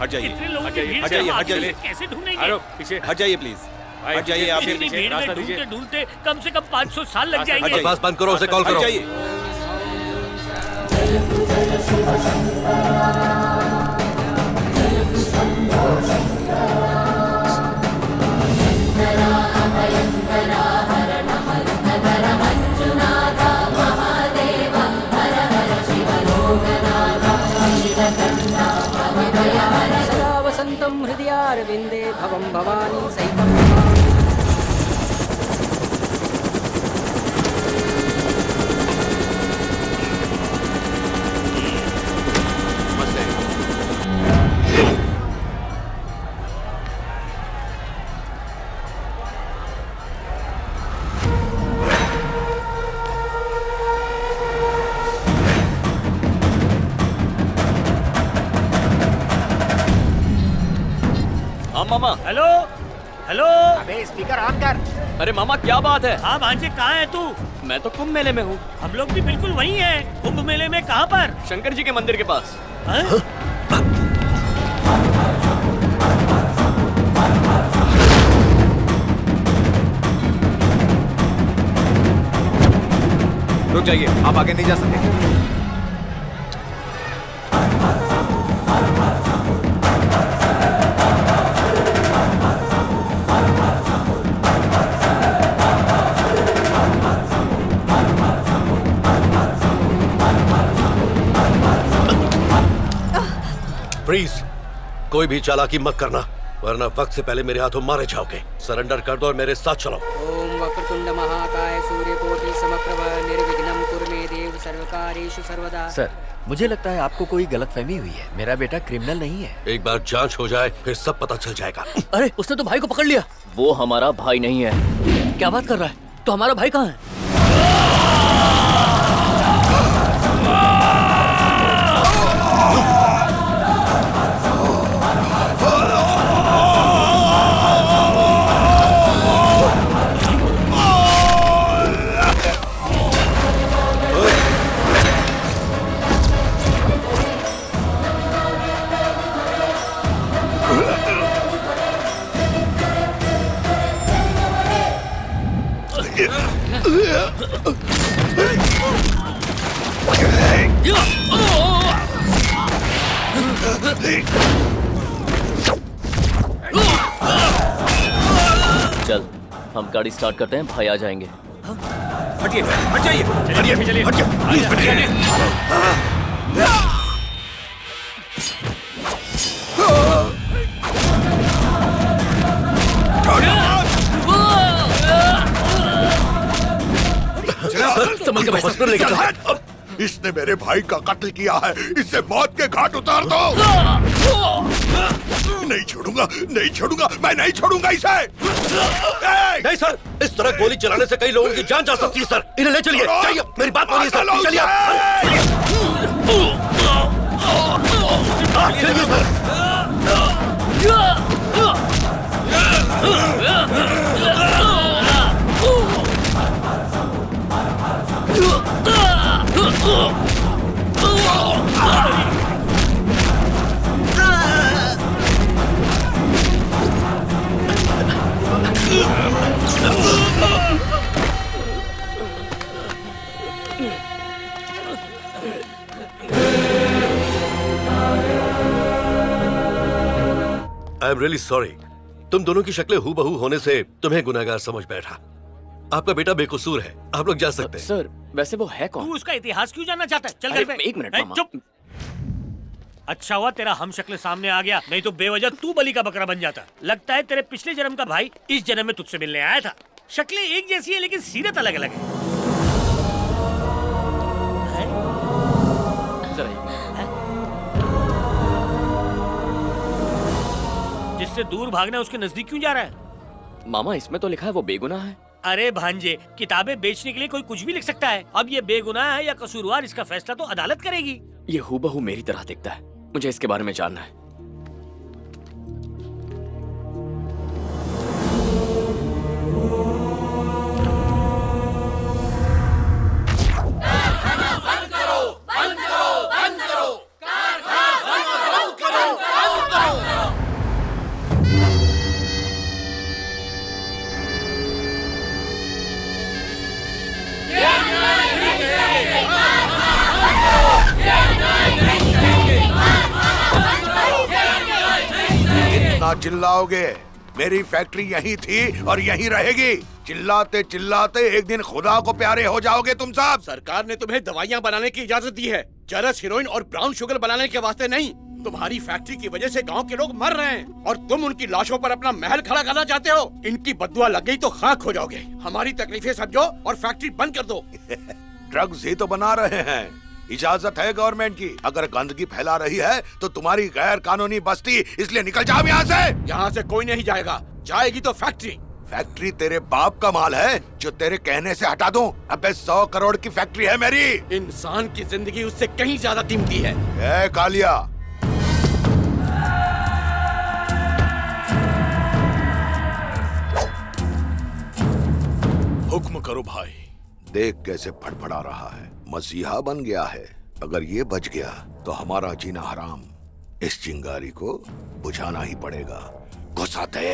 हट जाइए, इतने लोगों की भीड़ हट से जाइए, हम हट जाइए। आगे कैसे ढूंढेंगे? अरे पीछे हट जाइए प्लीज, हट जाइए आप। इतनी भीड़ में ढूंढते ढूंढते कम से कम 500 साल लग जाएंगे। बकवास बंद करो, उसे कॉल करो। हट जाइए। सदा वसन्तं हृदयारविन्दे भवं भवानी सहितं हाँ मामा। Hello hello. अबे स्पीकर ऑन कर। अरे मामा क्या बात है? हाँ भांजे, कहाँ है तू? मैं तो कुंभ मेले में हूँ। हम लोग भी बिल्कुल वहीं हैं। कुंभ मेले में कहाँ पर? शंकर जी के मंदिर के पास। हाँ? रुक जाइए, आप आगे नहीं जा सकते। प्लीज कोई भी चालाकी मत करना, वरना वक्त से पहले मेरे हाथों मारे जाओगे। सरेंडर कर दो और मेरे साथ चलो। ओम वक्रतुंड महाकाय सूर्यकोटि समप्रभ निर्विघ्नं कुरु मे देव सर्वकार्येषु सर्वदा। सर, मुझे लगता है आपको कोई गलतफहमी हुई है। मेरा बेटा क्रिमिनल नहीं है। एक बार जांच हो जाए फिर सब पता चल जाएगा। अरे उसने तो भाई को पकड़ लिया। वो हमारा भाई नहीं है। क्या बात कर रहा है? तो हमारा भाई कहाँ है? चल हम गाड़ी स्टार्ट करते हैं, भाई आ जाएंगे। हटिए, हट जाइए, हटिए, चलिए। हटिए, प्लीज हटिए। संभल के हॉस्पिटल लेके चलो। इसने मेरे भाई का कत्ल किया है, इसे मौत के घाट उतार दो। नहीं छोड़ूंगा, नहीं छोड़ूंगा, मैं नहीं छोड़ूंगा इसे। नहीं सर, इस तरह गोली चलाने से कई लोगों की जान जा सकती है सर। इन्हें ले चलिए, चाहिए मेरी बात मानिए सर, चलिए आप। चलिए sir. I am really sorry. तुम दोनों की शक्लें हूबहू होने से तुम्हें गुनहगार समझ बैठा। आपका बेटा बेकसूर है, आप लोग जा सकते हैं। सर वैसे वो है कौन? तू उसका इतिहास क्यों जानना चाहता है? चल अरे, घर पे। एक मिनट, नहीं, मामा। चुप। अच्छा हुआ तेरा हम शक्ल सामने आ गया, नहीं तो बेवजह तू बलि का बकरा बन जाता। लगता है तेरे पिछले जन्म का भाई इस जन्म में तुझसे मिलने आया था। शक्लें एक जैसी है लेकिन सीरत अलग अलग है। जिससे दूर भागना है उसके नजदीक क्यों जा रहा है? मामा इसमें तो लिखा है वो बेगुनाह है। अरे भांजे, किताबें बेचने के लिए कोई कुछ भी लिख सकता है। अब ये बेगुनाह है या कसूरवार, इसका फैसला तो अदालत करेगी। ये हूबहू मेरी तरह दिखता है, मुझे इसके बारे में जानना है। कितना चिल्लाओगे? मेरी फैक्ट्री यहीं थी और यहीं रहेगी। चिल्लाते चिल्लाते एक दिन खुदा को प्यारे हो जाओगे तुम सब। सरकार ने तुम्हें दवाइयाँ बनाने की इजाजत दी है, चरस, हेरोइन और ब्राउन शुगर बनाने के वास्ते नहीं। तुम्हारी फैक्ट्री की वजह से गांव के लोग मर रहे हैं और तुम उनकी लाशों पर अपना महल खड़ा करना चाहते हो। इनकी बददुआ लग गई तो खाक हो जाओगे। हमारी तकलीफें समझो और फैक्ट्री बंद कर दो। ड्रग्स ही तो बना रहे हैं, इजाजत है गवर्नमेंट की। अगर गंदगी फैला रही है तो तुम्हारी गैर कानूनी बस्ती, इसलिए निकल जाओ यहाँ से। यहाँ से कोई नहीं जाएगा, जाएगी तो फैक्ट्री। फैक्ट्री तेरे बाप का माल है जो तेरे कहने से हटा दूं? अबे 100 करोड़ की फैक्ट्री है मेरी। इंसान की जिंदगी उससे कहीं ज्यादा कीमती है। ए कालिया, हुक्म करो भाई। देख कैसे फड़फड़ा रहा है, मसीहा बन गया है। अगर ये बच गया तो हमारा जीना हराम। इस चिंगारी को बुझाना ही पड़ेगा। घुसाते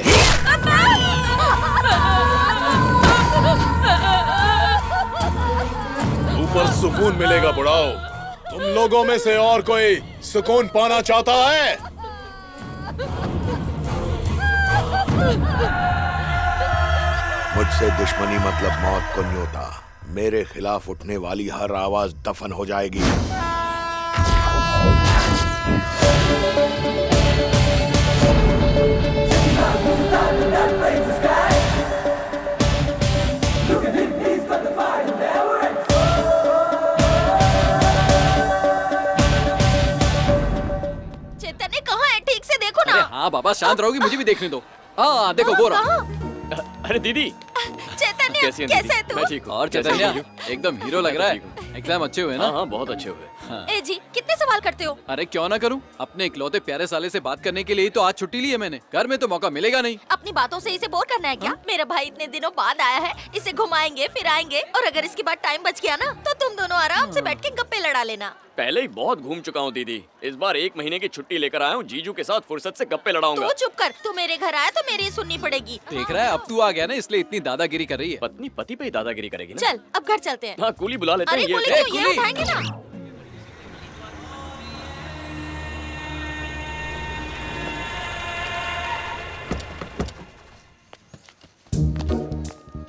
ऊपर सुकून मिलेगा बुढ़ाओ। तुम लोगों में से और कोई सुकून पाना चाहता है? मुझसे दुश्मनी मतलब मौत को न्योता। मेरे खिलाफ उठने वाली हर आवाज दफन हो जाएगी। चैतन्य कहाँ है? ठीक से देखो ना। हाँ बाबा, शांत रहोगी, मुझे भी देखने दो। हाँ देखो गोरा। अरे दीदी, चैतन्य कैसी कैसे है तू? मैं ठीक हूँ। और चैतन्य एकदम हीरो लग रहा है। एग्जाम अच्छे हुए ना? हाँ बहुत अच्छे हुए। ए जी, कितने सवाल करते हो? अरे क्यों ना करूं, अपने इकलौते प्यारे साले से बात करने के लिए ही तो आज छुट्टी ली है मैंने। घर में तो मौका मिलेगा नहीं। अपनी बातों से इसे बोर करना है क्या? मेरा भाई इतने दिनों बाद आया है, इसे घुमाएंगे फिराएंगे, और अगर इसके बाद टाइम बच गया ना तो तुम दोनों आराम से बैठ के गप्पे लड़ा लेना। पहले ही बहुत घूम चुका हूँ दीदी, इस बार 1 महीने की छुट्टी लेकर आया हूँ। जीजू के साथ फुर्सत से गप्पे लड़ाऊंगा। तू चुप कर, तू मेरे घर आया तो मेरी सुननी पड़ेगी। देख रहा है, अब तू आ गया ना, इसलिए इतनी दादागिरी कर रही है। पत्नी पति पे ही दादागिरी करेगी ना? चल अब घर चलते हैं। हाँ कूली बुला लेते अरे हैं। कुली क्यों? ये उठाएंगे ना।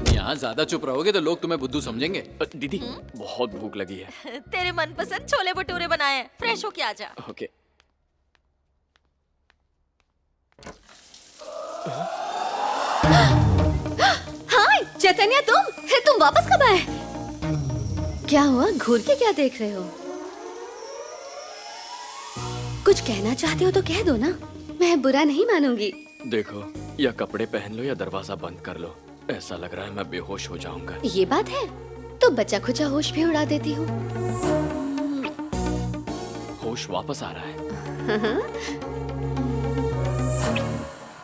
यहाँ ज्यादा चुप रहोगे तो लोग तुम्हें बुद्धू समझेंगे। दीदी बहुत भूख लगी है। तेरे मनपसंद छोले भटूरे बनाए हैं, फ्रेश होके आ जा। ओके। हाय चैतन्य, तुम वापस कब आए? क्या हुआ? घूर के क्या देख रहे हो? कुछ कहना चाहते हो तो कह दो ना, मैं बुरा नहीं मानूंगी। देखो, या कपड़े पहन लो या दरवाजा बंद कर लो। ऐसा लग रहा है मैं बेहोश हो जाऊंगा। ये बात है तो बच्चा खुचा होश भी उड़ा देती हूँ। होश वापस आ रहा है।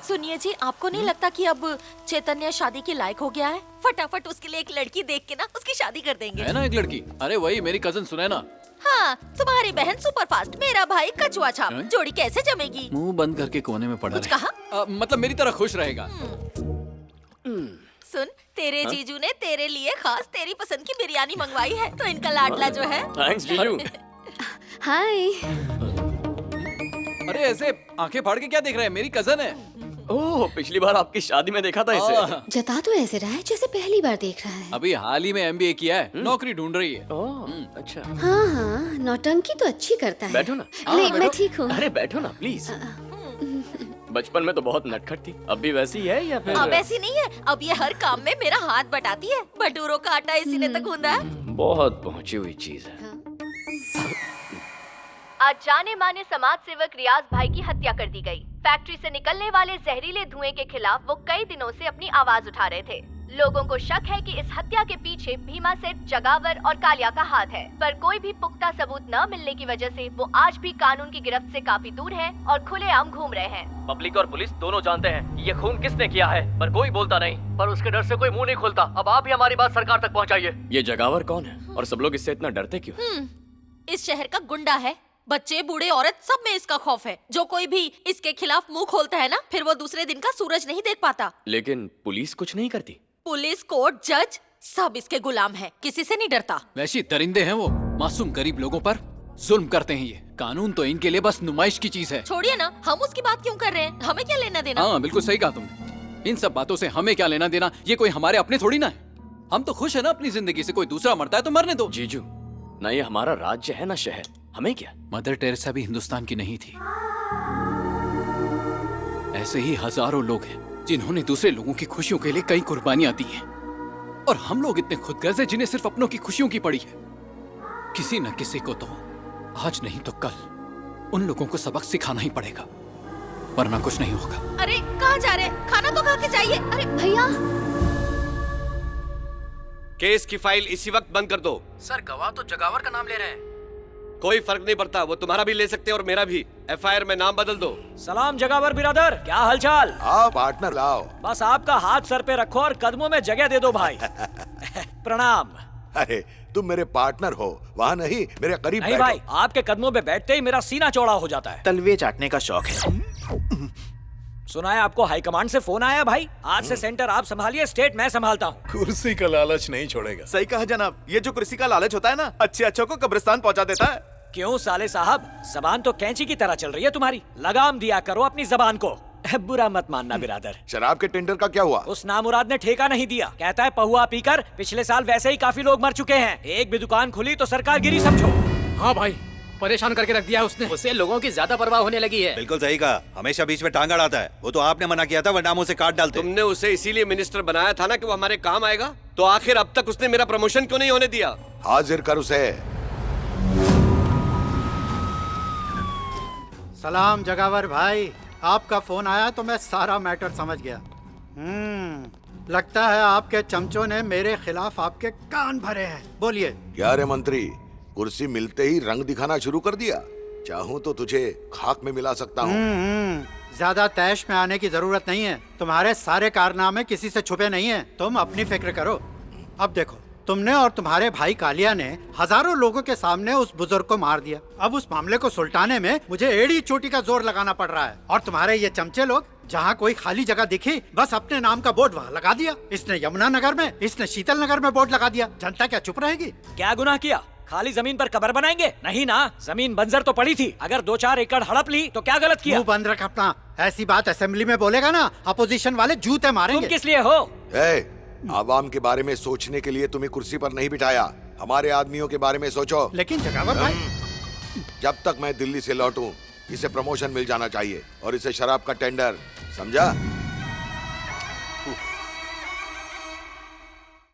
सुनिए जी, आपको नहीं लगता कि अब चैतन्य शादी के लायक हो गया है? फटाफट उसके लिए एक लड़की देख के ना उसकी शादी कर देंगे। है ना एक लड़की? अरे वही मेरी कजन सुनैना। हाँ, तुम्हारी बहन सुपरफास्ट, मेरा भाई कछुआ छाप। जोड़ी कैसे जमेगी? मुंह बंद करके कोने में पड़ा कुछ कहा? मतलब मेरी तरह खुश रहेगा। सुन, तेरे जीजू ने तेरे लिए खास तेरी पसंद की बिरयानी मंगवाई है, तो इनका लाडला जो है। थैंक्स जीजू। हाय। अरे ऐसे आंखें फाड़ के क्या देख रहे हैं? मेरी कजन है। ओह, पिछली बार आपकी शादी में देखा था इसे। जता तो ऐसे रहा है जैसे पहली बार देख रहा है। अभी हाल ही में MBA किया है, नौकरी ढूंढ रही है। अच्छा। हाँ हाँ, नौटंकी तो अच्छी करता है। बैठो ना। नहीं, मैं ठीक हूँ। अरे बैठो ना प्लीज। बचपन में तो बहुत नटखट थी, अब भी वैसी है या फिर? अब ऐसी नहीं है, अब ये हर काम में मेरा हाथ बटाती है। भटूरों का आटा इसी ने तक गूंदा है। बहुत पहुंची हुई चीज है। आज जाने माने समाज सेवक रियाज भाई की हत्या कर दी गई। फैक्ट्री से निकलने वाले जहरीले धुएं के खिलाफ वो कई दिनों से अपनी आवाज उठा रहे थे। लोगों को शक है कि इस हत्या के पीछे भीमा सेठ, जगावर और कालिया का हाथ है, पर कोई भी पुख्ता सबूत न मिलने की वजह से वो आज भी कानून की गिरफ्त से काफी दूर हैं और खुलेआम घूम रहे हैं। पब्लिक और पुलिस दोनों जानते हैं ये खून किसने किया है, पर कोई बोलता नहीं। पर उसके डर से कोई मुंह नहीं खोलता। अब आप ही हमारी बात सरकार तक पहुंचाइए। ये जगावर कौन है और सब लोग इससे इतना डरते क्यों? इस शहर का गुंडा है। बच्चे, बूढ़े, औरत, सब में इसका खौफ है। जो कोई भी इसके खिलाफ मुंह खोलता है ना, फिर वो दूसरे दिन का सूरज नहीं देख पाता। लेकिन पुलिस कुछ नहीं करती। पुलिस, कोर्ट, जज सब इसके गुलाम है, किसी से नहीं डरता। वैसी दरिंदे हैं वो मासूम गरीब लोगों पर। जुल्म करते हैं ये। कानून तो इनके लिए बस नुमाइश की चीज है। छोड़िए ना, हम उसकी बात क्यों कर रहे हैं? हमें क्या लेना देना? हाँ बिल्कुल सही कहा तुमने। इन सब बातों से हमें क्या लेना देना? ये कोई हमारे अपने थोड़ी ना है। हम तो खुश है ना अपनी जिंदगी से। कोई दूसरा मरता है तो मरने दो। जीजू, ना ये हमारा राज्य है ना शहर, हमें क्या? मदर टेरेसा भी हिंदुस्तान की नहीं थी। ऐसे ही हजारों लोग हैं जिन्होंने दूसरे लोगों की खुशियों के लिए कई कुर्बानियां दी हैं। और हम लोग इतने खुदगर्ज हैं जिन्हें सिर्फ अपनों की खुशियों की पड़ी है। किसी न किसी को तो आज नहीं तो कल उन लोगों को सबक सिखाना ही पड़ेगा, वरना कुछ नहीं होगा। अरे कहाँ जा रहे हैं? खाना तो खा के जाइए। अरे भैया, केस की फाइल इसी वक्त बंद कर दो। सर गवाह तो जगावर का नाम ले रहे हैं। कोई फर्क नहीं पड़ता, वो तुम्हारा भी ले सकते हैं और मेरा भी। एफआईआर में नाम बदल दो। सलाम जगावर बिरादर, क्या हालचाल? आओ पार्टनर लाओ। बस आपका हाथ सर पे रखो और कदमों में जगह दे दो भाई। प्रणाम। अरे तुम मेरे पार्टनर हो, वहाँ नहीं मेरे करीब नहीं बैठो। भाई, आपके कदमों पे बैठते ही मेरा सीना चौड़ा हो जाता है। तलवे चाटने का शौक है। सुना है आपको हाईकमांड से फोन आया भाई? आज से सेंटर आप संभालिए, स्टेट मैं संभालता हूँ। कुर्सी का लालच नहीं छोड़ेगा। सही कहा जनाब, ये जो कुर्सी का लालच होता है ना, अच्छे अच्छों को कब्रिस्तान पहुंचा देता है। क्यों साले साहब, जबान तो कैंची की तरह चल रही है तुम्हारी। लगाम दिया करो अपनी जबान को। बुरा मत मानना बिरादर। शराब के टेंडर का क्या हुआ? उस नामुराद ने ठेका नहीं दिया। कहता है पहुआ पीकर पिछले साल वैसे ही काफी लोग मर चुके हैं। एक भी दुकान खुली तो सरकार गिरी समझो। हाँ भाई, परेशान करके रख दिया उसने। उससे लोगों की ज्यादा परवाह होने लगी है। बिल्कुल सही कहा, हमेशा बीच में टांग अड़ाता है। वो तो आपने मना किया था, वरना हम उसे काट डालते। तुमने उसे इसीलिए मिनिस्टर बनाया था ना कि वो हमारे काम आएगा। तो आखिर अब तक उसने मेरा प्रमोशन क्यों नहीं होने दिया? हाजिर कर उसे। सलाम जगावर भाई, आपका फोन आया तो मैं सारा मैटर समझ गया। लगता है आपके चमचों ने मेरे खिलाफ आपके कान भरे हैं। बोलिए। क्या रे मंत्री, कुर्सी मिलते ही रंग दिखाना शुरू कर दिया? चाहूँ तो तुझे खाक में मिला सकता हूँ। ज्यादा तैश में आने की जरूरत नहीं है। तुम्हारे सारे कारनामे किसी से छुपे नहीं हैं। तुम अपनी फिक्र करो। अब देखो, तुमने और तुम्हारे भाई कालिया ने हजारों लोगों के सामने उस बुजुर्ग को मार दिया। अब उस मामले को सुलटाने में मुझे एड़ी चोटी का जोर लगाना पड़ रहा है। और तुम्हारे ये चमचे लोग जहाँ कोई खाली जगह दिखी बस अपने नाम का बोर्ड वहाँ लगा दिया। इसने यमुना नगर में, इसने शीतल नगर में बोर्ड लगा दिया। जनता क्या चुप रहेगी? क्या गुनाह किया? खाली जमीन पर कब्र बनाएंगे? नहीं ना, जमीन बंजर तो पड़ी थी। अगर 2-4 एकड़ हड़प ली तो क्या गलत किया? मुंह बंद रख अपना। ऐसी बात असेंबली में बोलेगा ना, अपोजिशन वाले जूते मारेंगे। तुम किस लिए हो? आवाम के बारे में सोचने के लिए तुम्हें कुर्सी पर नहीं बिठाया। हमारे आदमियों के बारे में सोचो। लेकिन जगावर भाई, जब तक मैं दिल्ली से लौटूं, इसे प्रमोशन मिल जाना चाहिए और इसे शराब का टेंडर, समझा?